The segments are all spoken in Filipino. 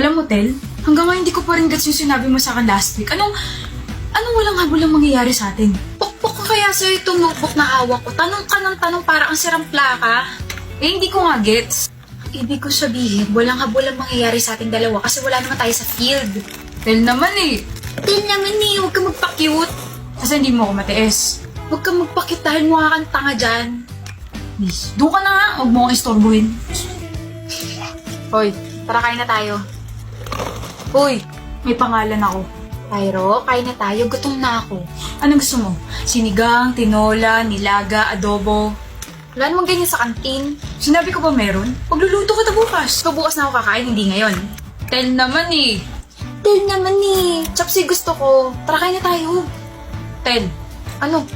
Alam mo, Tel, hanggang ngayon hindi ko pa rin gets yung sinabi mo sa akin last week. Anong walang habulang mangyayari sa atin? Pukpok ko kaya sa'yo itong notebook na hawak ko. Tanong ka ng tanong para ang sirang plaka. Eh, hindi ko nga gets. Ibig ko sabihin, walang habulang mangyayari sa ating dalawa kasi wala naman tayo sa field. Tel naman eh. Tel naman eh, huwag ka magpa-cute. Kasi hindi mo ako matiis. Huwag ka magpa-cute dahil mukha kang tanga dyan. Please, doon ka na nga. Huwag mo akong istorbuhin. Hoy, tara kain na tayo. Hoy, may pangalan ako. Tyro, kain na tayo. Gutom na ako. Anong gusto mo? Sinigang, tinola, nilaga, adobo. Wala namang ganyan sa kantin. Sinabi ko ba meron? Pagluluto ka na bukas. So bukas na ako kakain, hindi ngayon. Tel naman eh. Tel naman eh. Chopsy gusto ko. Tara kain na tayo. Tel, ano?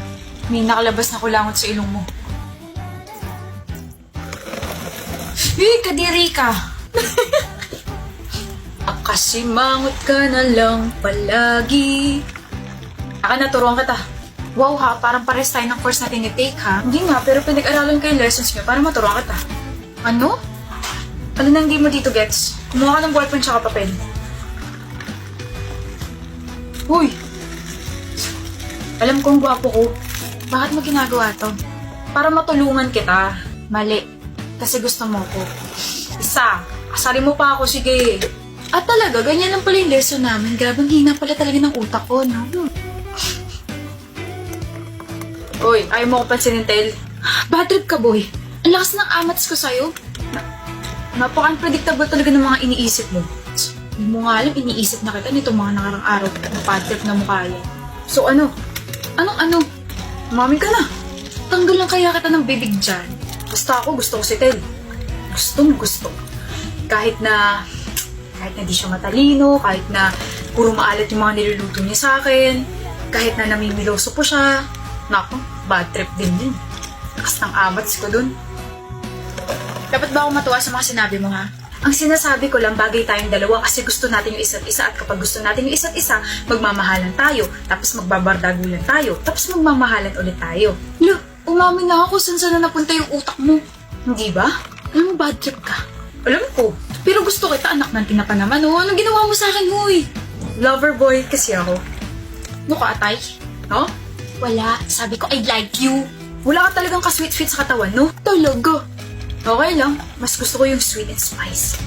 May nakalabas na kulangot sa ilong mo. Kadiri ka. Kasi mangot ka na lang palagi. Naturuan kita. Wow ha, parang pares tayo ng course natin i-take ha. Hindi nga, pero pinag-aralan ko yung lessons niya para maturuan kita. Ano? Ano na hindi mo dito gets? Kumuha ka ng ballpen tsaka papel. Uy! Alam kong gwapo ko. Bakit mo ginagawa to? Para matulungan kita. Mali. Kasi gusto mo ko. Isa. Kasali mo pa ako, sige. At talaga, ganyan lang pala yung lesson namin. Grabe, ang hina pala talaga ng utak ko, no? Uy, ayaw mo ko pansinin, Tel. Bad trip ka, boy. Ang lakas ng amats ko sa'yo. Napaka-unpredictable talaga ng mga iniisip mo. Hindi mo nga alam, iniisip na kita nitong mga nakarang araw na bad trip na mukha yan. So ano? Anong? Umamin ka na. Tanggal lang kaya kita ng bibig dyan. Basta ako, gusto ko si Tel. Gusto. Kahit na di siya matalino, kahit na puro maalat yung mga niluluto niya sa akin, kahit na namimiloso po siya. Naku, bad trip din yun. Lakas ng amats ko dun. Dapat ba ako matuwa sa mga sinabi mo, ha? Ang sinasabi ko lang, bagay tayong dalawa kasi gusto natin yung isa't isa at kapag gusto natin yung isa't isa, magmamahalan tayo, tapos magbabardagulan tayo, tapos magmamahalan ulit tayo. Look, umamin na ako saan na napunta yung utak mo. Hindi ba? Alam mo, bad trip ka. Alam ko. Pero gusto kita, anak ng tinapa naman, oh. Anong ginawa mo sa akin, huy? Lover boy kasi ako. Ano ka, atay? No? Wala. Sabi ko, I like you. Wala ka talagang ka-sweet-sweet sa katawan, no? Talaga. Okay lang. Mas gusto ko yung sweet and spice.